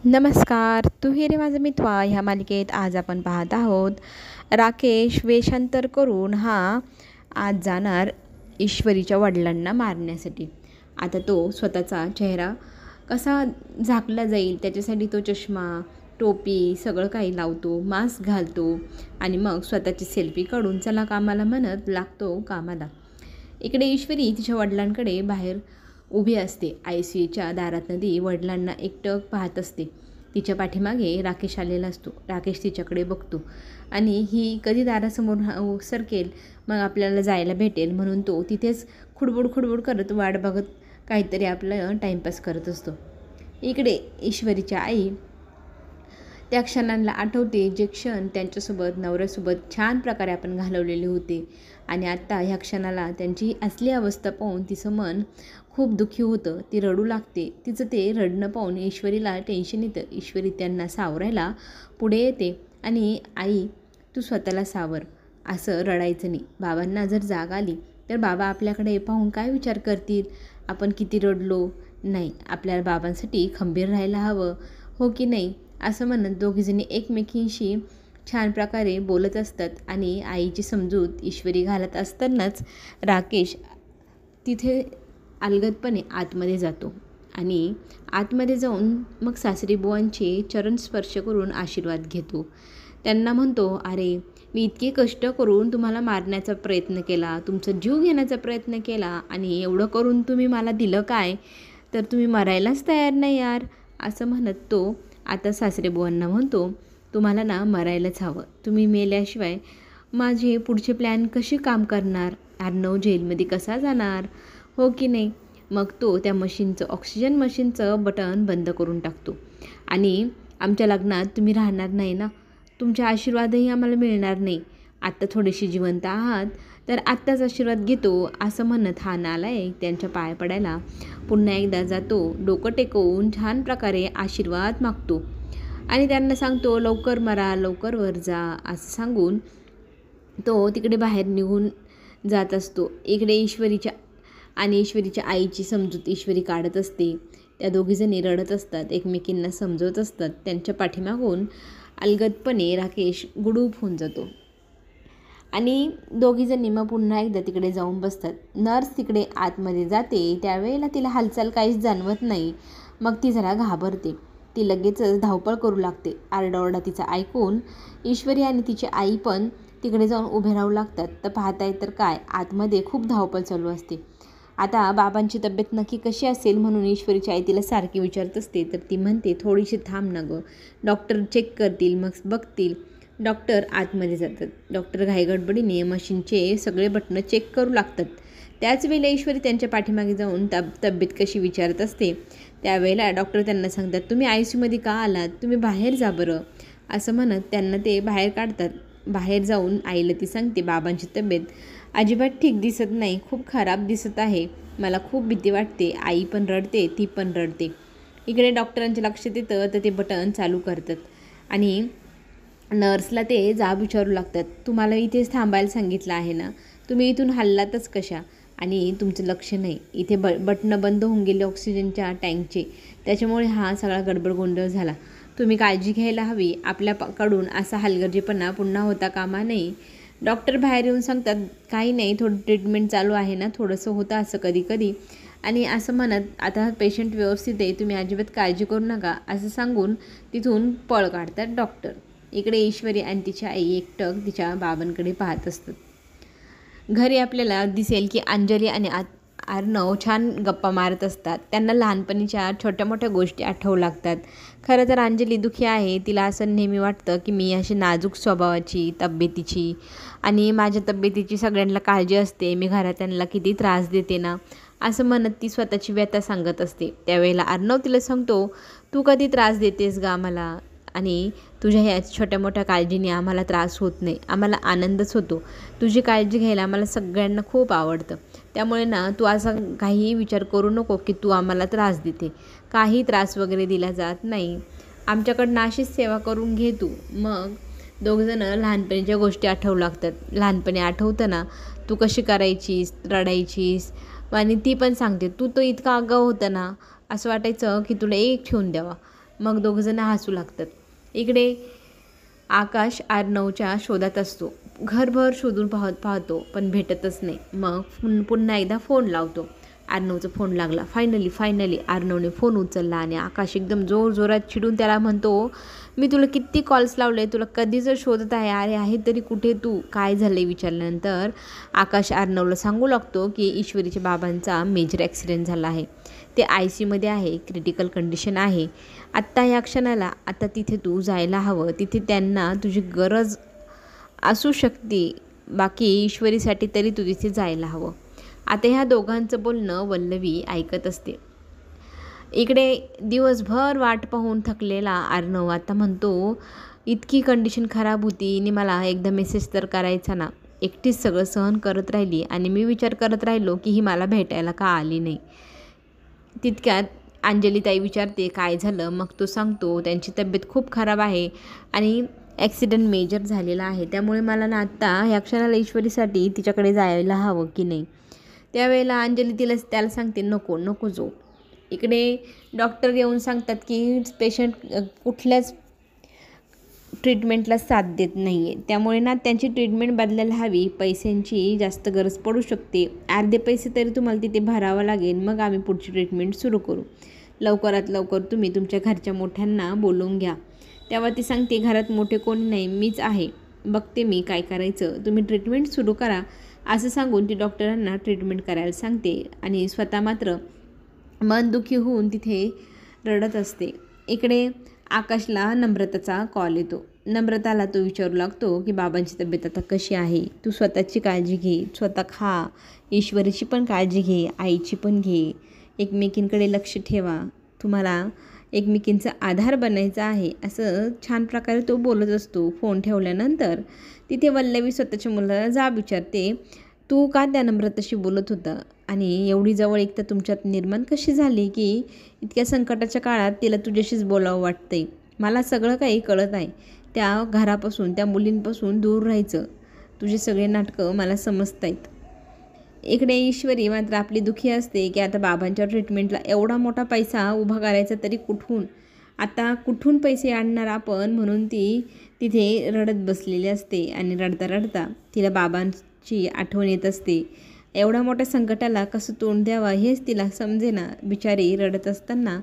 नमस्कार. तू ही रे माझा मितवा ह्या मालिकेत आज आपण पाहत आहोत. राकेश वेषांतर करून हा आज जाणार ईश्वरीच्या वडिलांना मारण्यासाठी. आता तो स्वतःचा चेहरा कसा झाकला जाईल त्याच्यासाठी तो चष्मा, टोपी सगळं काही लावतो, मास्क घालतो आणि मग स्वतःची सेल्फी काढून चला कामाला म्हणत लागतो कामाला. इकडे ईश्वरी तिच्या वडिलांकडे बाहेर उभी असते. ICUच्या दारातनं ती वडिलांना एकटक पाहत असते. तिच्या पाठीमागे राकेश आलेला असतो. राकेश तिच्याकडे बघतो आणि ही कधी दारासमोर सरकेल, मग आपल्याला जायला भेटेल म्हणून तो तिथेच खुडबुड करत वाट बघत काहीतरी आपलं टाईमपास करत असतो. इकडे ईश्वरीच्या आई त्या क्षणांना आठवते जे क्षण त्यांच्यासोबत नवऱ्यासोबत छान प्रकारे आपण घालवलेले होते आणि आत्ता ह्या क्षणाला त्यांची असली अवस्था पाहून तिचं मन खूप दुःखी होतं. ती रडू लागते. तिचं ते रडणं पाहून ईश्वरीला टेन्शन येतं. ईश्वरी त्यांना सावरायला पुढे येते आणि आई तू स्वतःला सावर, असं रडायचं नाही. बाबांना जर जाग आली तर बाबा आपल्याकडे पाहून काय विचार करतील, आपण किती रडलो. नाही, आपल्या बाबांसाठी खंबीर राहायला हवं, हो की नाही, असं म्हणत दोघीजणी एकमेकींशी छान प्रकारे बोलत असतात आणि आईची समजूत ईश्वरी घालत असतानाच राकेश तिथे अलगदपणे आतमध्ये जातो आणि आतमध्ये जाऊन मग सासरी बुवांचे चरण स्पर्श करून आशीर्वाद घेतो. त्यांना म्हणतो, अरे मी इतके कष्ट करून तुम्हाला मारण्याचा प्रयत्न केला, तुमचा जीव घेण्याचा प्रयत्न केला आणि एवढं करून तुम्ही मला दिलं काय, तर तुम्ही मरायलाच तयार नाही यार, असं म्हणत तो आता सासरे बुवांना म्हणतो, तुम्हाला ना मरायलाच हवं. तुम्ही मेल्याशिवाय माझे पुढचे प्लॅन कसे काम करणार, अर्णव जेलमध्ये कसा जाणार, हो की नाही. मग तो त्या मशीनचं ऑक्सिजन मशीनचं बटन बंद करून टाकतो आणि आमच्या लग्नात तुम्ही राहणार नाही ना, तुमचे आशीर्वादही आम्हाला मिळणार नाही. आत्ता थोडेसे जिवंत आहात तर आत्ताच आशीर्वाद घेतो, असं म्हणत हा नालायक त्यांच्या पाय पडायला पुन्हा एकदा जातो. डोकं टेकवून छान प्रकारे आशीर्वाद मागतो आणि त्यांना सांगतो, लवकर मरा, लवकर वर जा, असं सांगून तो तिकडे बाहेर निघून जात असतो. इकडे ईश्वरीच्या आईची समजूत ईश्वरी काढत असते. त्या दोघीजणी रडत असतात, एकमेकींना समजवत असतात. त्यांच्या पाठीमागून अलगदपणे राकेश गुडूप होऊन जातो आणि दोघीजणी मग पुन्हा एकदा तिकडे जाऊन बसतात. नर्स तिकडे आतमध्ये जाते त्यावेळेला तिला हालचाल काहीच जाणवत नाही. मग ती जरा घाबरते. ती लगेचच धावपळ करू लागते. आरडाओरडा तिचा ऐकून ईश्वरी आणि तिची आई पण तिकडे जाऊन उभे राहू लागतात. तर पाहताय तर काय, आतमध्ये खूप धावपळ चालू असते. आता बाबांची तब्येत नक्की कशी असेल म्हणून ईश्वरीची आई तिला सारखी विचारत असते. तर ती म्हणते, थोडीशी थांब ना गं, डॉक्टर चेक करतील, मग बघतील. डॉक्टर आतमध्ये जातात. डॉक्टर घाईगडबडीने मशीनचे सगळे बटणं चेक करू लागतात. त्याच वेळेला ईश्वरी त्यांच्या पाठीमागे जाऊन तब्येत कशी विचारत असते. त्यावेळेला डॉक्टर त्यांना सांगतात, तुम्ही ICUमध्ये का आलात, तुम्ही बाहेर जा बरं, असं म्हणत त्यांना ते बाहेर काढतात. बाहेर जाऊन आईला ती सांगते, बाबांची तब्येत अजिबात ठीक दिसत नाही, खूप खराब दिसत आहे, मला खूप भीती वाटते. आई पण रडते, ती पण रडते. इकडे डॉक्टरांच्या लक्षात येतं तर ते बटन चालू करतात आणि नर्सला ते जाब विचारू लागतात, तुम्हाला इथेच थांबायला सांगितलं आहे ना, तुम्ही इथून हल्लातच कशा आणि तुमचं लक्ष नाही. इथे बटणं बंद होऊन गेले ऑक्सिजनच्या टँकचे, त्याच्यामुळे हा सगळा गडबड गोंधळ झाला. तुम्ही काळजी घ्यायला हवी, आपल्याकडून असा हलगर्जीपणा पुन्हा होता कामा नये. डॉक्टर बाहेर येऊन सांगतात, काही नाही, थोडं ट्रीटमेंट चालू आहे ना, थोडंसं होतं असं कधी कधी, आणि असं म्हणत आता पेशंट व्यवस्थित आहे, तुम्ही अजिबात काळजी करू नका, असं सांगून तिथून पळ काढतात डॉक्टर. इकडे ईश्वरी आणि तिची आई एकटक तिच्या बाबांकडे पाहत असतात. घरी आपल्याला दिसेल की अंजली आणि अर्णव छान गप्पा मारत असतात. त्यांना लहानपणीच्या छोट्या मोठ्या गोष्टी आठवू लागतात. खरं तर अंजली दुःखी आहे. तिला असं नेहमी वाटतं की मी अशी नाजूक स्वभावाची, तब्येतीची आणि माझ्या तब्येतीची सगळ्यांना काळजी असते, मी घरातल्यांना किती त्रास देते ना, असं म्हणत ती स्वतःची व्यथा सांगत असते. त्यावेळेला अर्णव तिला सांगतो, तू कधी त्रास देतेस गा आम्हाला, आणि तुझ्या ह्या छोट्या मोठ्या काळजीने आम्हाला त्रास होत नाही, आम्हाला आनंदच होतो. तुझी काळजी घ्यायला आम्हाला सगळ्यांना खूप आवडतं. त्यामुळे ना तू असा काहीही विचार करू नको की तू आम्हाला त्रास देते. काही त्रास वगैरे दिला जात नाही. आमच्याकडनं अशीच सेवा करून घे तू. मग दोघंजणं लहानपणीच्या गोष्टी आठवू लागतात. लहानपणी आठवतं ना, तू कशी करायचीस, रडायचीस, आणि ती पण सांगते, तू तो इतका आगाऊ होता ना, असं वाटायचं की तुला एक ठेवून द्यावा. मग दोघंजणं हसू लागतात. इकडे आकाश अर्णवच्या शोधात असतो. घरभर शोधून पाहतो पण भेटतच नाही. मग पुन्हा एकदा फोन लावतो. अर्णवचा फोन लागला. फायनली अर्णवने फोन उचलला आणि आकाश एकदम जोरात चिडून त्याला म्हणतो, मी तुला किती कॉल्स लावले, तुला कधीच शोधत आहे. अरे आहे तरी कुठे तू, काय झालं विचारल्यानंतर आकाश अर्णवला सांगू लागतो की ईश्वरीच्या बाबांचा मेजर ॲक्सिडेंट झाला आहे. ते ICयूमध्ये आहे, क्रिटिकल कंडिशन आहे. आत्ता ह्या क्षणाला आता तिथे तू जायला हवं. तिथे त्यांना तुझी गरज असू शकते. बाकी ईश्वरीसाठी तरी तू तिथे जायला हवं. आता ह्या दोघांचं बोलणं वल्लवी ऐकत असते. इकडे दिवसभर वाट पाहून थकलेला अर्णव आता म्हणतो, इतकी कंडिशन खराब होती आणि मला एकदा मेसेज तर करायचा ना. एकटीच सगळं सहन करत राहिली आणि मी विचार करत राहिलो की ही मला भेटायला का आली नाही. तितक्यात अंजलीताई विचारते काय झालं. मग तो सांगतो त्यांची तब्येत खूप खराब आहे आणि ॲक्सिडेंट मेजर झालेला आहे. त्यामुळे मला ना आत्ता ह्या क्षणाला ईश्वरीसाठी तिच्याकडे जायला हवं की नाही. त्यावेळेला अंजली त्याला सांगते नको जो. इकडे डॉक्टर येऊन सांगतात की पेशंट कुठल्याच ट्रीटमेंटला साथ देत नाही आहे. त्यामुळे ना त्यांची ट्रीटमेंट बदलायला हवी. पैशांची जास्त गरज पडू शकते. अर्धे पैसे तरी तुम्हाला तिथे भरावं लागेल. मग आम्ही पुढची ट्रीटमेंट सुरू करू. लवकरात लवकर तुम्ही तुमच्या घरच्या मोठ्यांना बोलवून घ्या. तेव्हा ती सांगते घरात मोठे कोणी नाही, मीच आहे, बघते मी काय करायचं, तुम्ही ट्रीटमेंट सुरू करा. असं सांगून ती डॉक्टरांना ट्रीटमेंट करायला सांगते आणि स्वतः मात्र मन दुखी होऊन तिथे रडत असते. इकडे आकाशला नम्रताचा कॉल येतो. नम्रताला तो विचारू लागतो की बाबांची तब्येत आता कशी आहे, तू स्वतःची काळजी घे, स्वतः खा, ईश्वरीची पण काळजी घे, आईची पण घे, एकमेकींकडे लक्ष ठेवा, तुम्हाला एकमेकींचा आधार बनायचा आहे. असं छान प्रकारे तो बोलत असतो. फोन ठेवल्यानंतर तिथे वल्लवी स्वतःच्या मुलाला जाब विचारते, तू का त्या नम्रताशी बोलत होता आणि एवढी जवळ एकता तुमच्यात निर्माण कशी झाली की इतक्या संकटाच्या काळात तिला तुझ्याशीच बोलावं वाटतंय. मला सगळं काही कळत आहे. त्या घरापासून त्या मुलींपासून दूर राहायचं. तुझे सगळे नाटकं मला समजत आहेत. इकडे ईश्वरी मात्र आपली दुखी असते की आता बाबांच्या ट्रीटमेंटला एवढा मोठा पैसा उभा करायचा तरी कुठून पैसे आणणार आपण, म्हणून ती तिथे रडत बसलेली असते आणि रडता रडता तिला बाबांची आठवण येत असते. एवढ्या मोठ्या संकटाला कसं तोंड द्यावं हेच तिला समजेना. बिचारी रडत असताना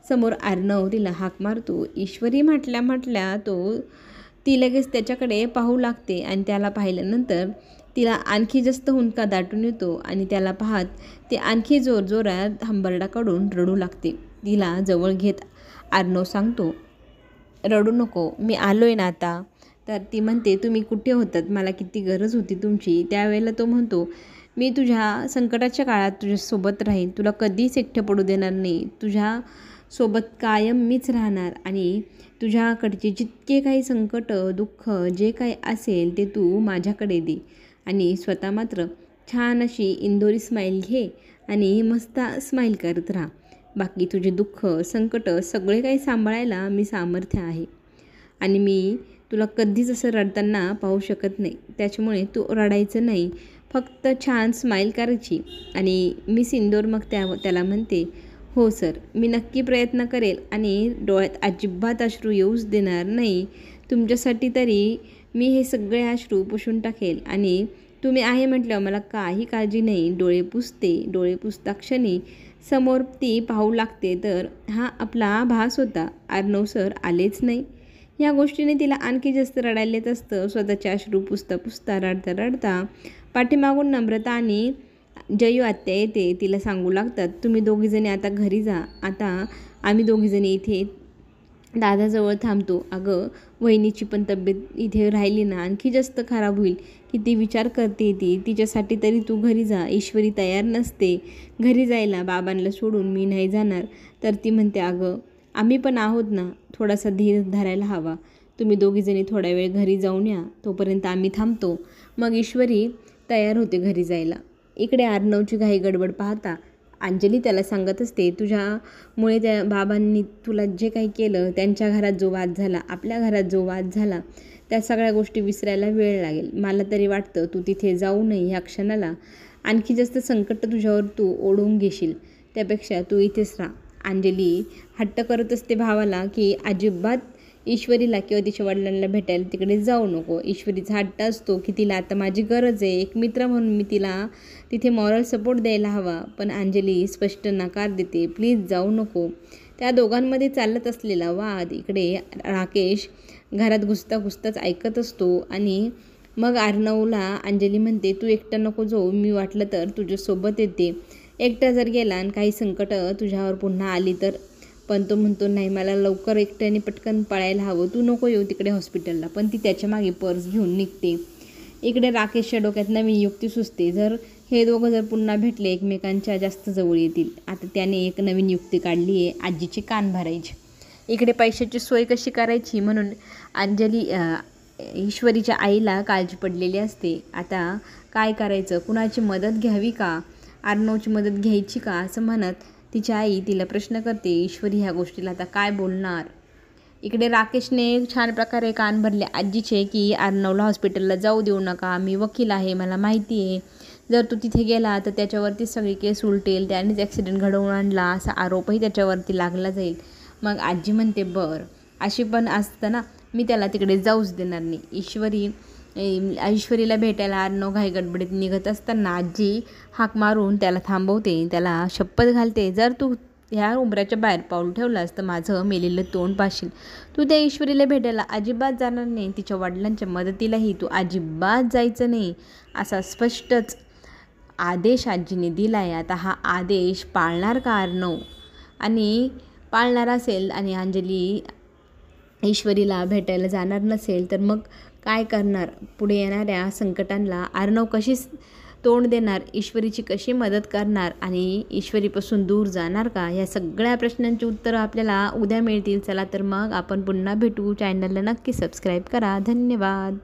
समोर अर्णव तिला हाक मारतो. ईश्वरी म्हटल्या ती लगेच त्याच्याकडे पाहू लागते आणि त्याला पाहिल्यानंतर तिला आणखी जास्त हुंदका दाटून येतो आणि त्याला पाहत ती आणखी जोरात हंबरडाकडून रडू लागते. तिला जवळ घेत अर्णव सांगतो, रडू नको, मी आलोय ना आता. तर ती म्हणते, तुम्ही कुठे होतात, मला किती गरज होती तुमची. त्यावेळेला तो म्हणतो, मी तुझ्या संकटाच्या काळात तुझ्यासोबत राहीन, तुला कधीच एकटं पडू देणार नाही, तुझ्यासोबत कायम मीच राहणार आणि तुझ्याकडचे जितके काही संकट दुःख जे काही असेल ते तू माझ्याकडे दे आणि स्वतः मात्र छान अशी इंदोरी स्माईल घे आणि मस्त स्माईल करत राहा. बाकी तुझे दुःख संकट सगळे काही सांभाळायला मी सामर्थ्य आहे आणि मी तुला कधीच असं रडताना पाहू शकत नाही. त्याच्यामुळे तू रडायचं नाही, फक्त छान स्माईल करायची. आणि मी इंदोर मग त्याला म्हणते, हो सर, मी नक्की प्रयत्न करेल आणि डोळ्यात अजिबात अश्रू येऊच देणार नाही. तुमच्यासाठी तरी मी हे सगळे अश्रू पुसून टाकेल आणि तुम्ही आहे म्हटल्यावर मला काही काळजी नाही. डोळे पुसताक्षणी समोर ती पाहू लागते तर हा आपला भास होता, अर्णव सर आलेच नाही. या गोष्टीने तिला आणखी जास्त रडायला येत असतं. स्वतःचे अश्रू पुसता रडता पाठीमागून नम्रता आणि जयू आत्या येते. तिला सांगू लागतात, तुम्ही दोघीजणी आता घरी जा, आता आम्ही दोघीजणी इथे दादाजवळ थांबतो. अगं वहिनीची पण तब्येत इथे राहिली ना आणखी जास्त खराब होईल. किती विचार करते ती, तिच्यासाठी तरी तू घरी जा. ईश्वरी तयार नसते घरी जायला, बाबांना सोडून मी नाही जाणार. तर ती म्हणते, अगं आम्ही पण आहोत ना, थोडासा धीर धरायला हवा. तुम्ही दोघीजणी थोडा वेळ घरी जाऊन या, तोपर्यंत आम्ही थांबतो. मग ईश्वरी तयार होते घरी जायला. इकडे अर्णवची घाई गडबड पाहता अंजली त्याला सांगत असते, तुझ्यामुळे त्या बाबांनी तुला जे काही केलं, त्यांच्या घरात जो वाद झाला, आपल्या घरात जो वाद झाला, त्या सगळ्या गोष्टी विसरायला वेळ लागेल. मला तरी वाटतं तू तिथे जाऊ नये. ह्या क्षणाला आणखी जास्त संकट तुझ्यावर तू ओढून घेशील, त्यापेक्षा तू इथेच राहा. अंजली हट्ट करत असते भावाला की अजिबात ईश्वरीला किंवा तिच्या वडिलांना भेटायला तिकडे जाऊ नको. ईश्वरीचा हट्ट असतो की तिला आता माझी गरज आहे, एक मित्र म्हणून मी तिला तिथे मॉरल सपोर्ट द्यायला हवा. पण अंजली स्पष्ट नकार देते, प्लीज जाऊ नको. त्या दोघांमध्ये चालत असलेला वाद इकडे राकेश घरात घुसताच ऐकत असतो. आणि मग अर्णवला अंजली म्हणते, तू एकटं नको जाऊ, मी वाटलं तर तुझ्यासोबत येते. एकटा जर गेला आणि काही संकट तुझ्यावर पुन्हा आली तर. पण तो म्हणतो, नाही, मला लवकर एकट्याने पटकन पळायला हवं, तू नको येऊ तिकडे हॉस्पिटलला. पण ती त्याच्या मागे पर्स घेऊन निघते. इकडे राकेशच्या डोक्यात नवीन युक्ती सुचते, जर हे दोघं जर पुन्हा भेटले एकमेकांच्या जास्त जवळ येतील. आता त्याने एक नवीन युक्ती काढली आहे, आजीचे कान भरायचे. इकडे पैशाची सोय कशी करायची म्हणून अंजली ईश्वरीच्या आईला काळजी पडलेली असते. आता काय करायचं, कुणाची मदत घ्यावी का, अर्णवची मदत घ्यायची का, असं म्हणत तिची आई तिला प्रश्न करते. ईश्वरी ह्या गोष्टीला आता काय बोलणार. इकडे राकेशने छान प्रकारे कान भरले आजीचे की अर्णवला हॉस्पिटलला जाऊ देऊ नका, मी वकील आहे, मला माहिती आहे, जर तू तिथे गेला तर त्याच्यावरती सगळी केस उलटेल, त्यानेच ॲक्सिडेंट घडवून आणला असा आरोपही त्याच्यावरती लागला जाईल. मग आजी म्हणते, बरं, अशी पण असतं ना, मी त्याला तिकडे जाऊच देणार नाही. ईश्वरीला भेटायला अर्णव घाई गडबडीत निघत असताना आजी हाक मारून त्याला थांबवते, त्याला शपथ घालते, जर तू ह्या उंबऱ्याच्या बाहेर पाऊल ठेवलास तर माझं मेलेलं तोंड पाशील. तू त्या ईश्वरीला भेटायला अजिबात जाणार नाही, तिच्या वडिलांच्या मदतीलाही तू अजिबात जायचं नाही, असा स्पष्टच आदेश आजीने दिला आहे. आता हा आदेश पाळणार का अर्णव? आणि पाळणार असेल आणि अंजली ईश्वरीला भेटायला जाणार नसेल तर मग काय करणार? पुढे येणाऱ्या संकटांना अर्णव कशी तोंड देणार, ईश्वरीची कशी मदत करणार आणि ईश्वरीपासून दूर जाणार का? या सगळ्या प्रश्नांची उत्तरं आपल्याला उद्या मिळतील. चला तर मग आपण पुन्हा भेटू. चॅनलला नक्की सबस्क्राईब करा. धन्यवाद.